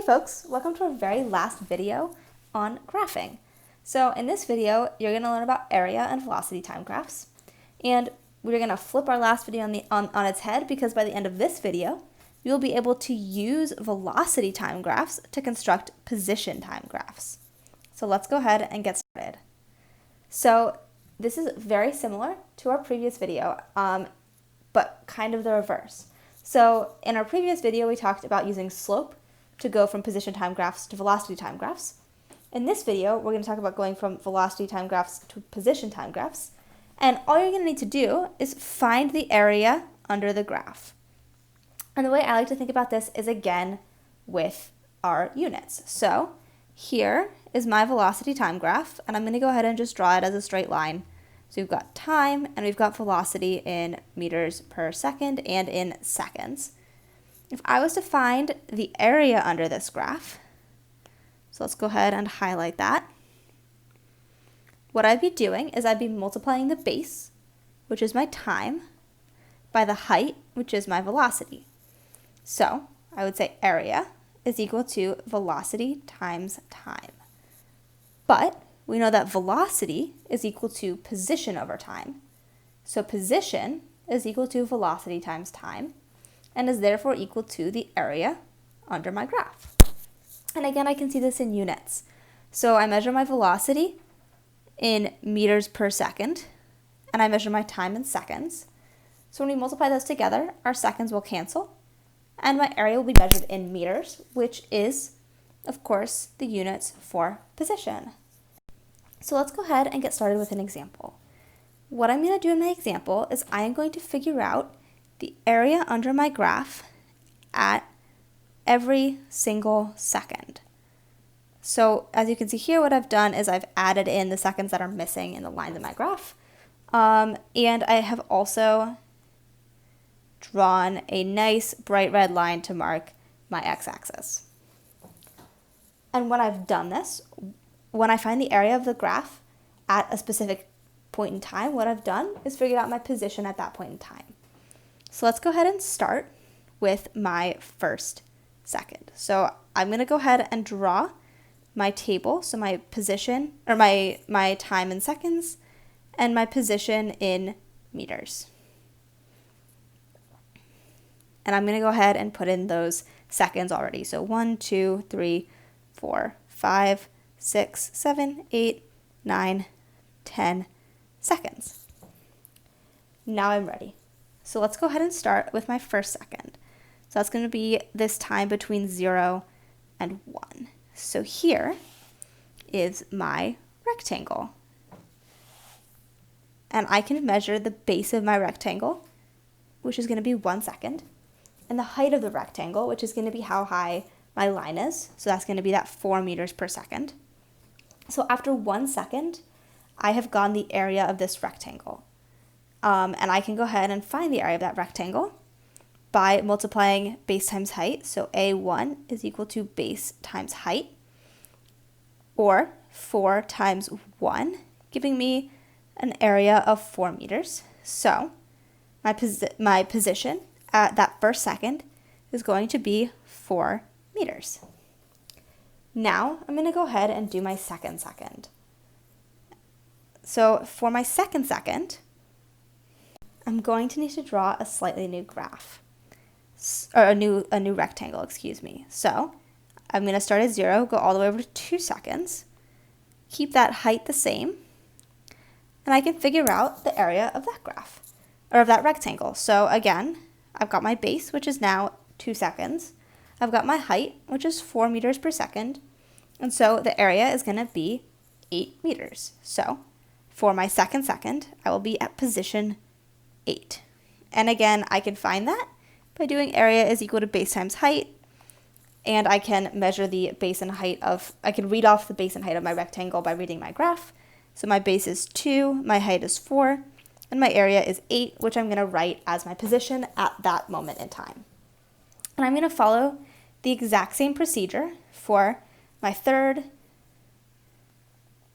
folks, welcome to our very last video on graphing. So in this video, you're going to learn about area and velocity time graphs. And we're going to flip our last video on its head, because by the end of this video, you'll be able to use velocity time graphs to construct position time graphs. So let's go ahead and get started. So this is very similar to our previous video, but kind of the reverse. So in our previous video, we talked about using slope to go from position time graphs to velocity time graphs. In this video, we're going to talk about going from velocity time graphs to position time graphs. And all you're going to need to do is find the area under the graph. And the way I like to think about this is, again, with our units. So here is my velocity time graph, and I'm going to go ahead and just draw it as a straight line. So we've got time and we've got velocity in meters per second and in seconds. If I was to find the area under this graph, so let's go ahead and highlight that. What I'd be doing is I'd be multiplying the base, which is my time, by the height, which is my velocity. So I would say area is equal to velocity times time. But we know that velocity is equal to position over time. So position is equal to velocity times time, and is therefore equal to the area under my graph. And again, I can see this in units. So I measure my velocity in meters per second, and I measure my time in seconds. So when we multiply those together, our seconds will cancel, and my area will be measured in meters, which is, of course, the units for position. So let's go ahead and get started with an example. What I'm going to do in my example is I am going to figure out the area under my graph at every single second. So as you can see here, what I've done is I've added in the seconds that are missing in the lines of my graph. And I have also drawn a nice bright red line to mark my x-axis. And when I've done this, when I find the area of the graph at a specific point in time, what I've done is figured out my position at that point in time. So let's go ahead and start with my first second. So I'm going to go ahead and draw my table, so my position, or my time in seconds, and my position in meters. And I'm going to go ahead and put in those seconds already. So 1, 2, 3, 4, 5, 6, 7, 8, 9, 10 seconds. Now I'm ready. So let's go ahead and start with my first second. So that's going to be this time between 0 and 1. So here is my rectangle. And I can measure the base of my rectangle, which is going to be 1 second, and the height of the rectangle, which is going to be how high my line is. So that's going to be that 4 meters per second. So after 1 second, I have gotten the area of this rectangle. And I can go ahead and find the area of that rectangle by multiplying base times height. So A1 is equal to base times height, or 4 times 1, giving me an area of 4 meters. So my position at that first second is going to be 4 meters. Now I'm going to go ahead and do my second second. So for my second second, I'm going to need to draw a slightly new graph, or a new rectangle, excuse me. So I'm going to start at 0, go all the way over to 2 seconds, keep that height the same, and I can figure out the area of that graph, or of that rectangle. So again, I've got my base, which is now 2 seconds. I've got my height, which is 4 meters per second, and so the area is going to be 8 meters. So for my second second, I will be at position 8. And again, I can find that by doing area is equal to base times height, and I can measure the base and height of, I can read off the base and height of my rectangle by reading my graph. So my base is 2, my height is 4, and my area is 8, which I'm going to write as my position at that moment in time. And I'm going to follow the exact same procedure for my third,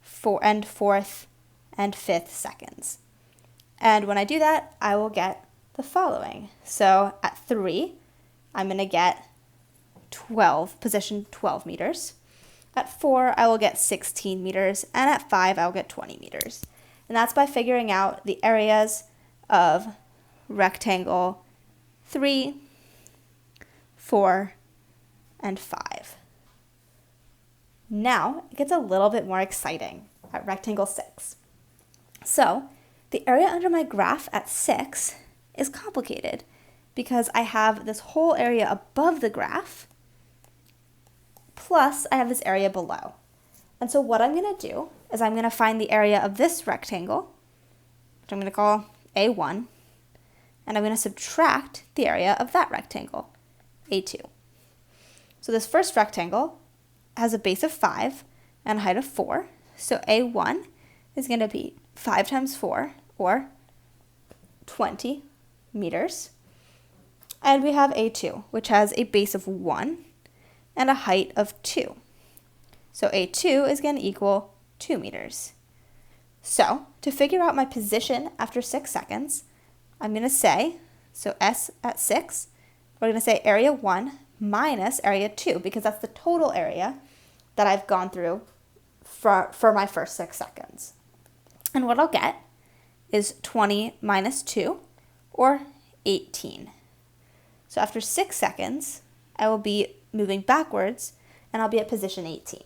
fourth, and fifth seconds. And when I do that, I will get the following. So at 3, I'm going to get position 12 meters. At 4, I will get 16 meters, and at 5, I will get 20 meters. And that's by figuring out the areas of rectangle 3, 4, and 5. Now, it gets a little bit more exciting at rectangle 6. So, the area under my graph at 6 is complicated because I have this whole area above the graph, plus I have this area below. And so what I'm going to do is I'm going to find the area of this rectangle, which I'm going to call A1, and I'm going to subtract the area of that rectangle, A2. So this first rectangle has a base of 5 and a height of 4, so A1 is going to be 5 times 4, or 20 meters. And we have A2, which has a base of 1 and a height of 2. So A2 is going to equal 2 meters. So to figure out my position after 6 seconds, I'm going to say, so S at 6, we're going to say area 1 minus area 2, because that's the total area that I've gone through for my first 6 seconds. And what I'll get is 20 minus 2, or 18. So after 6 seconds, I will be moving backwards, and I'll be at position 18.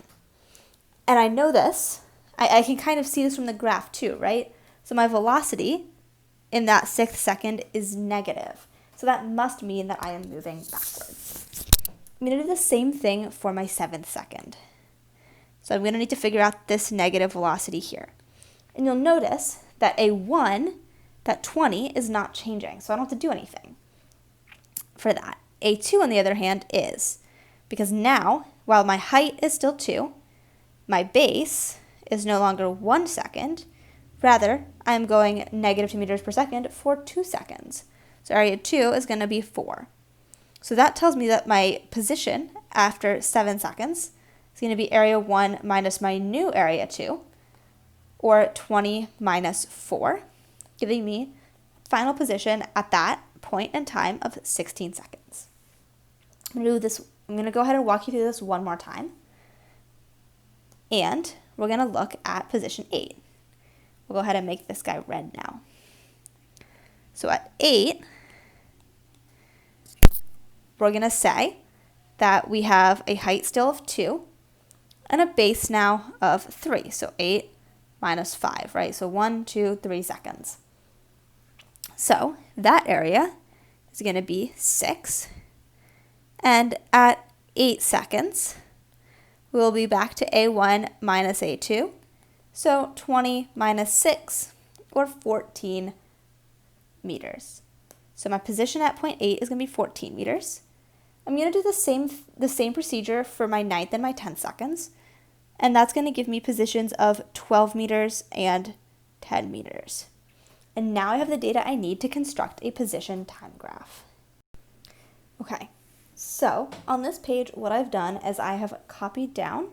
And I know this. I can kind of see this from the graph too, right? So my velocity in that 6th second is negative. So that must mean that I am moving backwards. I'm going to do the same thing for my 7th second. So I'm going to need to figure out this negative velocity here. And you'll notice that A1, that 20, is not changing, so I don't have to do anything for that. A2, on the other hand, is, because now, while my height is still 2, my base is no longer 1 second. Rather, I'm going negative 2 meters per second for 2 seconds. So area 2 is going to be 4. So that tells me that my position after 7 seconds is going to be area 1 minus my new area 2, or 20 minus 4, giving me final position at that point in time of 16 seconds. I'm going to go ahead and walk you through this one more time. And we're going to look at position 8. We'll go ahead and make this guy red now. So at 8, we're going to say that we have a height still of 2 and a base now of 3. So 8 minus 5, right? So 1, 2, 3 seconds. So that area is going to be 6. And at 8 seconds, we'll be back to A1 minus A2. So 20 minus 6, or 14 meters. So my position at point 8 is going to be 14 meters. I'm going to do the same procedure for my 9th and my 10th seconds. And that's going to give me positions of 12 meters and 10 meters. And now I have the data I need to construct a position time graph. Okay, so on this page, what I've done is I have copied down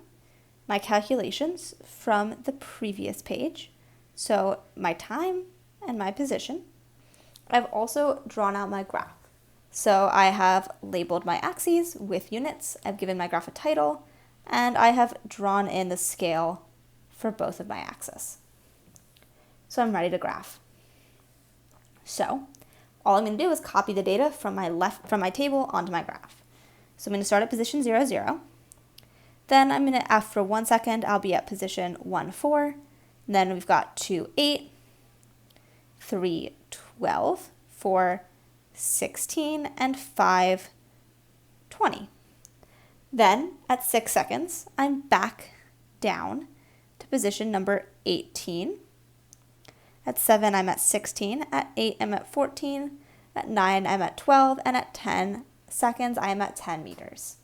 my calculations from the previous page. So my time and my position. I've also drawn out my graph. So I have labeled my axes with units. I've given my graph a title, and I have drawn in the scale for both of my axes. So I'm ready to graph. So all I'm going to do is copy the data from my table onto my graph. So I'm going to start at position 0, 0. Then I'm going to, after 1 second, I'll be at position 1, 4. And then we've got 2, 8, 3, 12, 4, 16, and 5, 20. Then at 6 seconds, I'm back down to position number 18. At 7, I'm at 16. At 8, I'm at 14. At 9, I'm at 12. And at 10 seconds, I'm at 10 meters.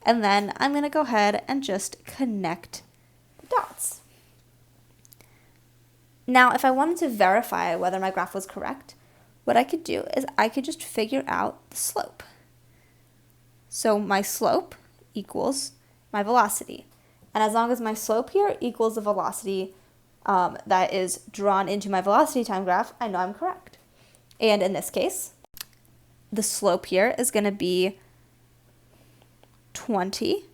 And then I'm going to go ahead and just connect the dots. Now, if I wanted to verify whether my graph was correct, what I could do is I could just figure out the slope. So my slope equals my velocity. And as long as my slope here equals the velocity that is drawn into my velocity time graph, I know I'm correct. And in this case, the slope here is going to be 520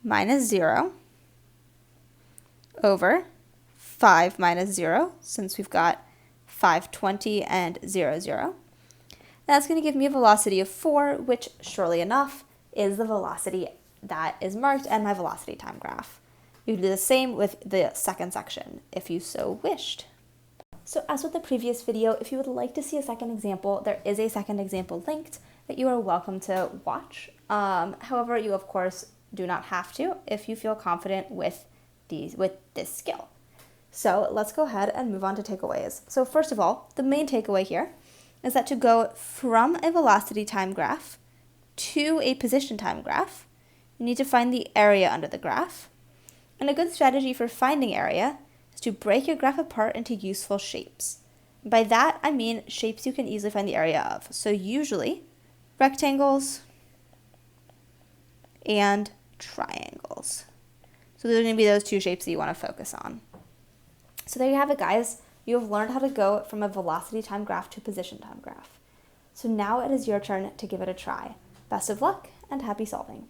minus 0 over 5 minus 0, since we've got 520 and 0, 0. That's going to give me a velocity of 4, which, surely enough, is the velocity that is marked in my velocity time graph. You can do the same with the second section, if you so wished. So as with the previous video, if you would like to see a second example, there is a second example linked that you are welcome to watch. However, you of course do not have to if you feel confident with this skill. So let's go ahead and move on to takeaways. So first of all, the main takeaway here is that to go from a velocity time graph to a position time graph, you need to find the area under the graph. And a good strategy for finding area is to break your graph apart into useful shapes. By that, I mean shapes you can easily find the area of. So usually rectangles and triangles. So those are going to be those two shapes that you want to focus on. So there you have it, guys. You have learned how to go from a velocity time graph to a position time graph. So now it is your turn to give it a try. Best of luck and happy solving.